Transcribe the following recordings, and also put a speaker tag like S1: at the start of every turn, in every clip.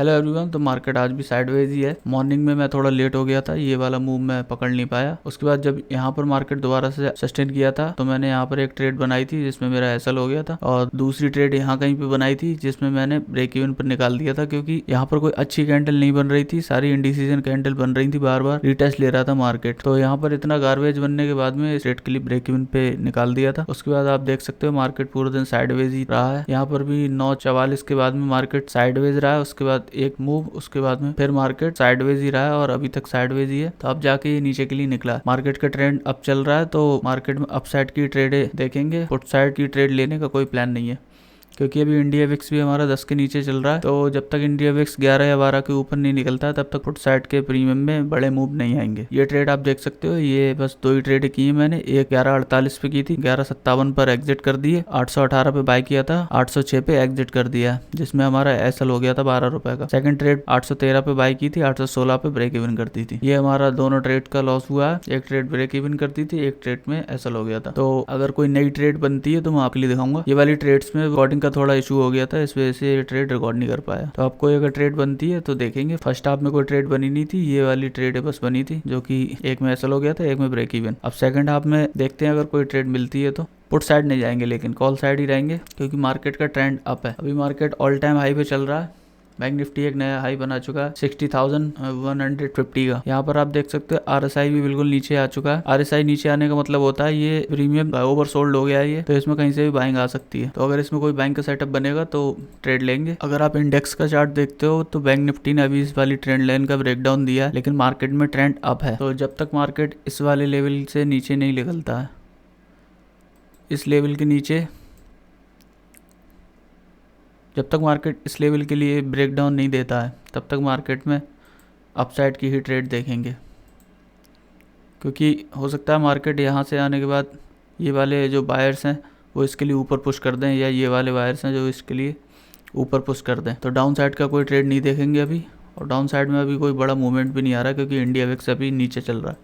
S1: Hello everyone. तो market आज भी साइडवेज ही है। मॉर्निंग में मैं थोड़ा लेट हो गया था, ये वाला मूव मैं पकड़ नहीं पाया। उसके बाद जब यहाँ पर मार्केट दोबारा से सस्टेन किया था तो मैंने यहाँ पर एक ट्रेड बनाई थी जिसमें मेरा एसएल हो गया था, और दूसरी ट्रेड यहाँ कहीं पे बनाई थी जिसमें मैंने ब्रेक इवन पर निकाल दिया था, क्योंकि यहाँ पर कोई अच्छी कैंडल नहीं बन रही थी। सारी इंडिसीजन कैंडल बन रही थी, बार बार रिटेस्ट ले रहा था मार्केट। तो यहाँ पर इतना गार्बेज बनने के बाद में इस ट्रेड के लिए ब्रेक इवन पे निकाल दिया था। उसके बाद आप देख सकते हो मार्केट पूरे दिन साइडवेज ही रहा है। यहाँ पर भी 9:44 के बाद में मार्केट साइडवेज रहा है। उसके बाद एक मूव, उसके बाद में फिर मार्केट साइडवेज ही रहा है और अभी तक साइडवेज ही है। तो अब जाके ये नीचे के लिए निकला है। मार्केट का ट्रेंड अब चल रहा है, तो मार्केट में अपसाइड की ट्रेड देखेंगे। पुट साइड की ट्रेड लेने का कोई प्लान नहीं है, क्योंकि अभी इंडिया विक्स भी हमारा 10 के नीचे चल रहा है। तो जब तक इंडिया विक्स 11 या 12 के ऊपर नहीं निकलता है तब तक पुट साइड के प्रीमियम में बड़े मूव नहीं आएंगे। ये ट्रेड आप देख सकते हो, ये बस 2 ही ट्रेड की है मैंने। एक 11:48 पे की थी, 11:57 पर एग्जिट कर दिए। 818 पे बाय किया था, 806 पे एग्जिट कर दिया, जिसमें हमारा एसएल हो गया था 12 रुपए का। सेकंड ट्रेड 813 पे बाय की थी, 816 पे ब्रेक इवन कर दी थी। ये हमारा दोनों ट्रेड का लॉस हुआ है। एक ट्रेड ब्रेक इवन करती थी, एक ट्रेड में एसएल हो गया था। तो अगर कोई नई ट्रेड बनती है तो मैं आपके लिए दिखाऊंगा। ये वाली ट्रेड्स में रिकॉर्डिंग का थोड़ा इशू हो गया था, इस वजह से ये ट्रेड रिकॉर्ड नहीं कर पाया। तो आपको अगर ट्रेड बनती है तो देखेंगे। फर्स्ट हाफ में कोई ट्रेड बनी नहीं थी, ये वाली ट्रेड बस बनी थी, जो कि एक में एसएल हो गया था, एक में ब्रेक इवन। अब सेकंड हाफ में देखते हैं अगर कोई ट्रेड मिलती है तो। पुट साइड नहीं जाएंगे लेकिन कॉल साइड ही रहेंगे, क्योंकि मार्केट का ट्रेंड अप है। अभी मार्केट ऑल टाइम हाई पे चल रहा है। बैंक निफ्टी एक नया हाई बना चुका है 60,150 का। यहाँ पर आप देख सकते हो आरएसआई भी बिल्कुल नीचे आ चुका है। आरएसआई नीचे आने का मतलब होता है ये प्रीमियम ओवर सोल्ड हो गया है ये, तो इसमें कहीं से भी बाइंग आ सकती है। तो अगर इसमें कोई बैंक का सेटअप बनेगा तो ट्रेड लेंगे। अगर आप इंडेक्स का चार्ट देखते हो तो बैंक निफ्टी ने अभी इस वाली ट्रेंड लाइन का ब्रेकडाउन दिया है, लेकिन मार्केट में ट्रेंड अप है। तो जब तक मार्केट इस वाले लेवल से नीचे नहीं निकलता है, इस लेवल के नीचे, जब तक मार्केट इस लेवल के लिए ब्रेकडाउन नहीं देता है तब तक मार्केट में अपसाइड की ही ट्रेड देखेंगे। क्योंकि हो सकता है मार्केट यहाँ से आने के बाद ये वाले जो बायर्स हैं वो इसके लिए ऊपर पुश कर दें, या ये वाले बायर्स हैं जो इसके लिए ऊपर पुश कर दें। तो डाउन साइड का कोई ट्रेड नहीं देखेंगे अभी। और डाउन साइड में अभी कोई बड़ा मूवमेंट भी नहीं आ रहा, क्योंकि इंडिया विक्स अभी नीचे चल रहा है,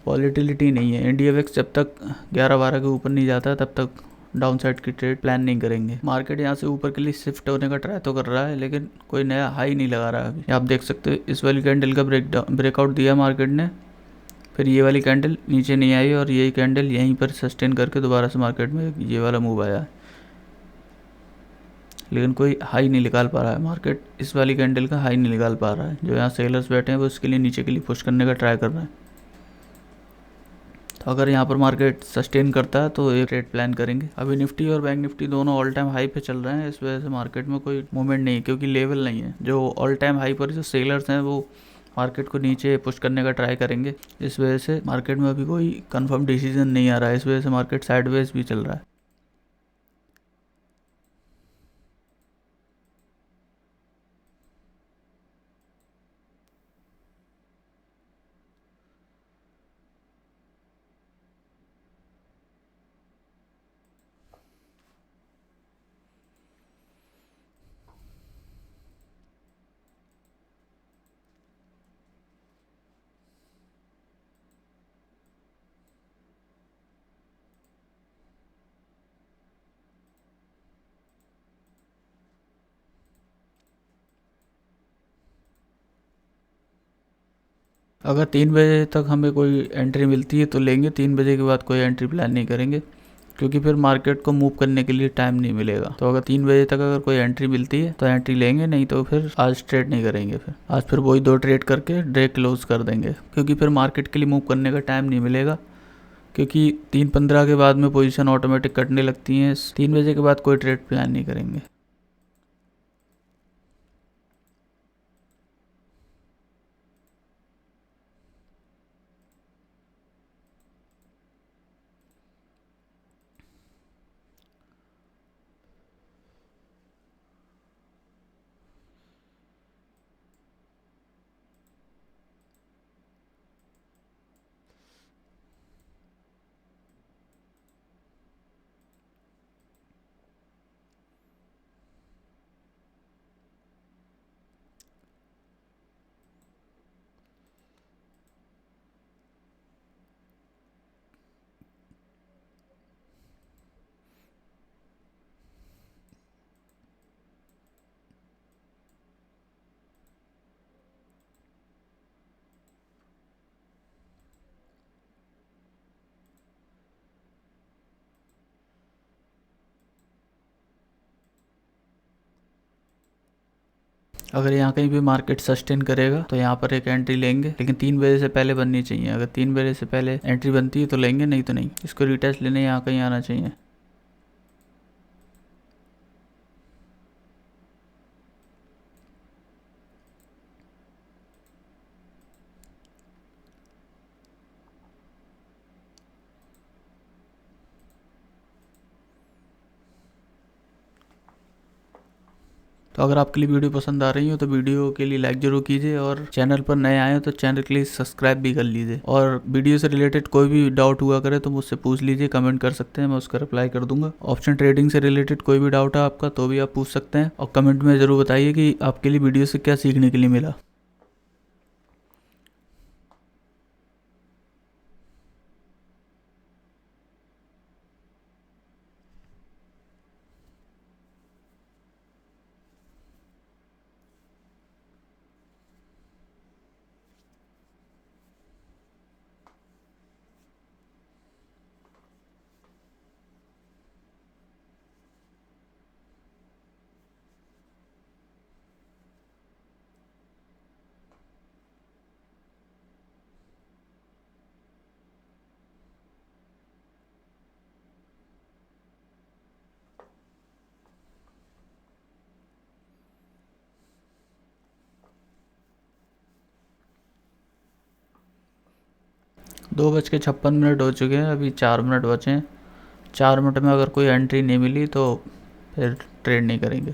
S1: वॉलीटिलिटी नहीं है। इंडिया विक्स जब तक 11-12 के ऊपर नहीं जाता है तब तक डाउन साइड की ट्रेड प्लान नहीं करेंगे। मार्केट यहाँ से ऊपर के लिए शिफ्ट होने का ट्राई तो कर रहा है, लेकिन कोई नया हाई नहीं लगा रहा है अभी। आप देख सकते हो इस वाली कैंडल का ब्रेकआउट दिया मार्केट ने, फिर ये वाली कैंडल नीचे नहीं आई और यही कैंडल यहीं पर सस्टेन करके दोबारा से मार्केट में ये वाला मूव आया है, लेकिन कोई हाई नहीं निकाल पा रहा है मार्केट। इस वाली कैंडल का हाई नहीं निकाल पा रहा है। जो यहाँ सेलर्स बैठे हैं वो इसके लिए नीचे के लिए पुश करने का ट्राई कर रहे हैं। तो अगर यहाँ पर मार्केट सस्टेन करता है तो एक ट्रेड प्लान करेंगे। अभी निफ्टी और बैंक निफ्टी दोनों ऑल टाइम हाई पे चल रहे हैं, इस वजह से मार्केट में कोई मूवमेंट नहीं है, क्योंकि लेवल नहीं है। जो ऑल टाइम हाई पर जो सेलर्स हैं वो मार्केट को नीचे पुश करने का ट्राई करेंगे। इस वजह से मार्केट में अभी कोई कंफर्म डिसीजन नहीं आ रहा है, इस वजह से मार्केट साइडवेज भी चल रहा है। अगर 3 बजे तक हमें कोई एंट्री मिलती है तो लेंगे, 3 बजे के बाद कोई एंट्री प्लान नहीं करेंगे, क्योंकि फिर मार्केट को मूव करने के लिए टाइम नहीं मिलेगा। तो अगर 3 बजे तक अगर कोई एंट्री मिलती है तो एंट्री लेंगे, नहीं तो फिर आज ट्रेड नहीं करेंगे। फिर आज फिर वही 2 ट्रेड करके डे क्लोज कर देंगे, क्योंकि फिर मार्केट के लिए मूव करने का टाइम नहीं मिलेगा। क्योंकि 3:15 के बाद में पोजीशन ऑटोमेटिक कटने लगती हैं। 3 बजे के बाद कोई ट्रेड प्लान नहीं करेंगे। अगर यहाँ कहीं भी मार्केट सस्टेन करेगा तो यहाँ पर एक एंट्री लेंगे, लेकिन 3 बजे से पहले बननी चाहिए। अगर 3 बजे से पहले एंट्री बनती है तो लेंगे, नहीं तो नहीं। इसको रिटेस्ट लेने यहाँ कहीं आना चाहिए। तो अगर आपके लिए वीडियो पसंद आ रही हो तो वीडियो के लिए लाइक जरूर कीजिए, और चैनल पर नए आए हो तो चैनल के लिए सब्सक्राइब भी कर लीजिए। और वीडियो से रिलेटेड कोई भी डाउट हुआ करे तो मुझसे पूछ लीजिए, कमेंट कर सकते हैं, मैं उसका रिप्लाई कर दूंगा। ऑप्शन ट्रेडिंग से रिलेटेड कोई भी डाउट है आपका तो भी आप पूछ सकते हैं, और कमेंट में ज़रूर बताइए कि आपके लिए वीडियो से क्या सीखने के लिए मिला। दो बज के 56 मिनट हो चुके हैं, अभी 4 मिनट बचे हैं। 4 मिनट में अगर कोई एंट्री नहीं मिली तो फिर ट्रेड नहीं करेंगे।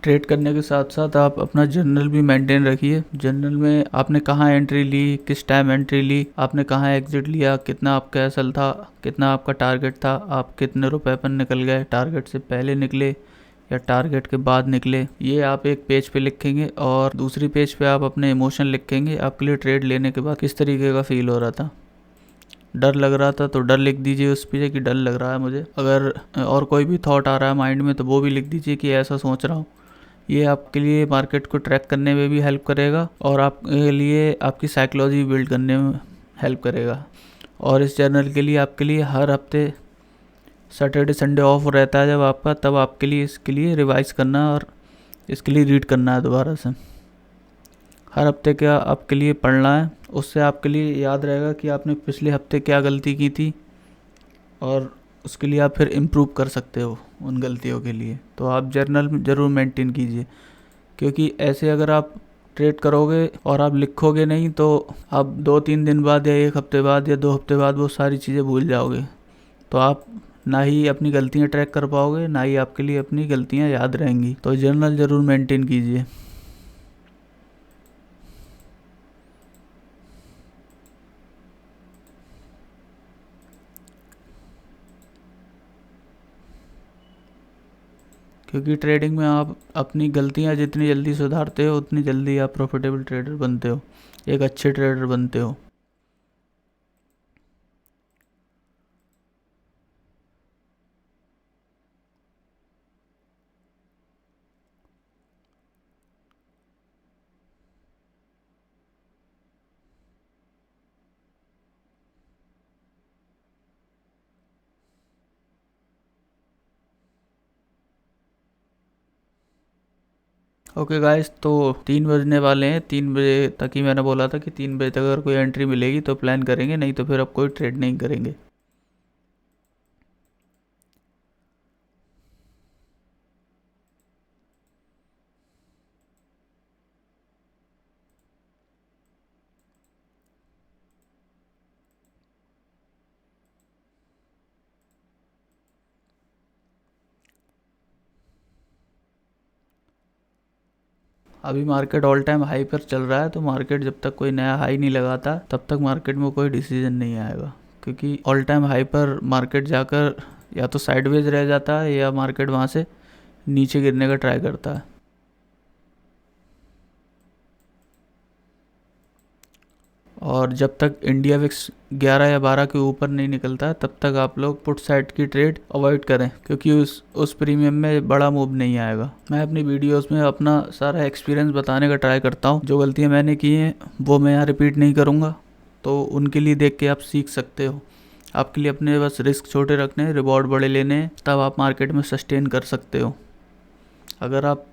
S1: ट्रेड करने के साथ साथ आप अपना जर्नल भी मेंटेन रखिए। जर्नल में आपने कहाँ एंट्री ली, किस टाइम एंट्री ली, आपने कहाँ एग्जिट लिया, कितना आपका एसएल था, कितना आपका टारगेट था, आप कितने रुपए पर निकल गए, टारगेट से पहले निकले या टारगेट के बाद निकले, ये आप एक पेज पे लिखेंगे। और दूसरी पेज पे आप अपने इमोशन लिखेंगे, आपके लिए ट्रेड लेने के बाद किस तरीके का फील हो रहा था। डर लग रहा था तो डर लिख दीजिए उस पे कि डर लग रहा है मुझे। अगर और कोई भी थॉट आ रहा है माइंड में तो वो भी लिख दीजिए कि ऐसा सोच रहा हूँ। ये आपके लिए मार्केट को ट्रैक करने में भी हेल्प करेगा, और आपके लिए आपकी साइकोलॉजी बिल्ड करने में हेल्प करेगा। और इस जर्नल के लिए आपके लिए हर हफ्ते सैटरडे संडे ऑफ रहता है जब आपका, तब आपके लिए इसके लिए रिवाइज करना और इसके लिए रीड करना है दोबारा से। हर हफ्ते क्या आपके लिए पढ़ना है, उससे आपके लिए याद रहेगा कि आपने पिछले हफ्ते क्या गलती की थी, और उसके लिए आप फिर इम्प्रूव कर सकते हो उन गलतियों के लिए। तो आप जर्नल ज़रूर मेंटेन कीजिए, क्योंकि ऐसे अगर आप ट्रेड करोगे और आप लिखोगे नहीं तो आप 2-3 दिन बाद या 1 हफ्ते बाद या 2 हफ्ते बाद वो सारी चीज़ें भूल जाओगे। तो आप ना ही अपनी गलतियाँ ट्रैक कर पाओगे, ना ही आपके लिए अपनी गलतियाँ याद रहेंगी। तो जर्नल ज़रूर मेंटेन कीजिए। क्योंकि ट्रेडिंग में आप अपनी गलतियां जितनी जल्दी सुधारते हो उतनी जल्दी आप प्रॉफिटेबल ट्रेडर बनते हो, एक अच्छे ट्रेडर बनते हो। ओके गाइस, तो 3 बजने वाले हैं। 3 बजे तक ही मैंने बोला था कि 3 बजे तक अगर कोई एंट्री मिलेगी तो प्लान करेंगे, नहीं तो फिर अब कोई ट्रेड नहीं करेंगे। अभी मार्केट ऑल टाइम हाई पर चल रहा है, तो मार्केट जब तक कोई नया हाई नहीं लगाता तब तक मार्केट में कोई डिसीजन नहीं आएगा, क्योंकि ऑल टाइम हाई पर मार्केट जाकर या तो साइडवेज रह जाता है या मार्केट वहाँ से नीचे गिरने का ट्राई करता है। और जब तक इंडिया विक्स 11 या 12 के ऊपर नहीं निकलता तब तक आप लोग पुट साइड की ट्रेड अवॉइड करें, क्योंकि उस प्रीमियम में बड़ा मूव नहीं आएगा। मैं अपनी वीडियोस में अपना सारा एक्सपीरियंस बताने का ट्राई करता हूँ। जो गलतियाँ मैंने की हैं वो मैं यहाँ रिपीट नहीं करूँगा, तो उनके लिए देख के आप सीख सकते हो। आपके लिए अपने बस रिस्क छोटे रखने हैं, रिवॉर्ड बड़े लेने हैं, तब आप मार्केट में सस्टेन कर सकते हो। अगर आप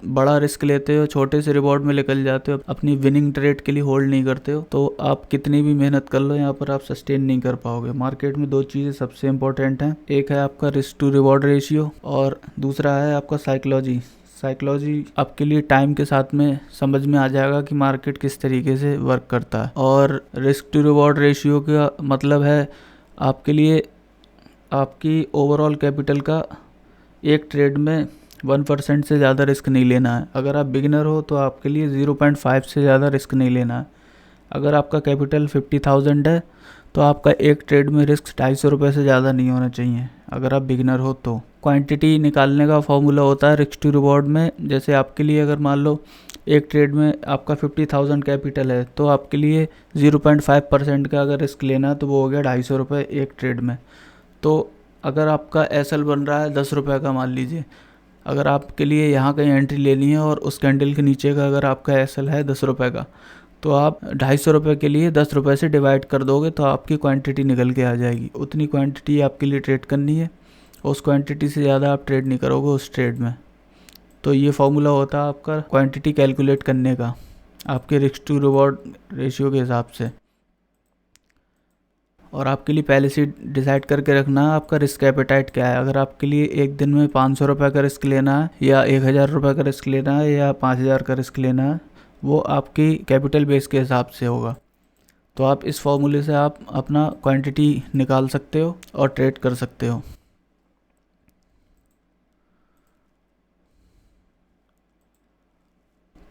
S1: बड़ा रिस्क लेते हो, छोटे से रिवॉर्ड में निकल जाते हो, अपनी विनिंग ट्रेड के लिए होल्ड नहीं करते हो, तो आप कितनी भी मेहनत कर लो यहाँ पर आप सस्टेन नहीं कर पाओगे। मार्केट में 2 चीज़ें सबसे इंपॉर्टेंट हैं, एक है आपका रिस्क टू रिवॉर्ड रेशियो और दूसरा है आपका साइकोलॉजी। साइकोलॉजी आपके लिए टाइम के साथ में समझ में आ जाएगा कि मार्केट किस तरीके से वर्क करता है। और रिस्क टू रिवॉर्ड रेशियो का मतलब है आपके लिए आपकी ओवरऑल कैपिटल का एक ट्रेड में 1% से ज़्यादा रिस्क नहीं लेना है। अगर आप बिगिनर हो तो आपके लिए 0.5 से ज़्यादा रिस्क नहीं लेना है। अगर आपका कैपिटल 50,000 है तो आपका एक ट्रेड में रिस्क 250 रुपये से ज़्यादा नहीं होना चाहिए, अगर आप बिगिनर हो तो। क्वांटिटी निकालने का फॉर्मूला होता है रिस्क टू रिवॉर्ड में। जैसे आपके लिए अगर मान लो एक ट्रेड में आपका 50,000 कैपिटल है तो आपके लिए 0.5% का अगर रिस्क लेना है तो वो हो गया 250 रुपये एक ट्रेड में। तो अगर आपका एसएल बन रहा है 10 रुपये का, मान लीजिए, अगर आपके लिए यहाँ कहीं एंट्री लेनी है और उस कैंडल के नीचे का अगर आपका एसएल है 10 रुपये का, तो आप 250 रुपये के लिए 10 रुपये से डिवाइड कर दोगे तो आपकी क्वांटिटी निकल के आ जाएगी। उतनी क्वांटिटी आपके लिए ट्रेड करनी है, उस क्वांटिटी से ज़्यादा आप ट्रेड नहीं करोगे उस ट्रेड में। तो ये फॉर्मूला होता है आपका क्वांटिटी कैलकुलेट करने का आपके रिस्क टू रिवॉर्ड रेशियो के हिसाब से। और आपके लिए पहले से डिसाइड करके रखना है आपका रिस्क एपेटाइट क्या है। अगर आपके लिए एक दिन में 500 रुपये का रिस्क लेना है या 1000 रुपये का रिस्क लेना है या 5000 का रिस्क लेना है, वो आपकी कैपिटल बेस के हिसाब से होगा। तो आप इस फॉर्मूले से आप अपना क्वांटिटी निकाल सकते हो और ट्रेड कर सकते हो।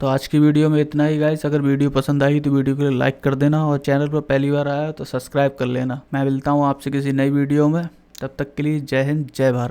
S1: तो आज की वीडियो में इतना ही गाइस। अगर वीडियो पसंद आई तो वीडियो को लाइक कर देना और चैनल पर पहली बार आया तो सब्सक्राइब कर लेना। मैं मिलता हूँ आपसे किसी नई वीडियो में, तब तक के लिए जय हिंद जय भारत।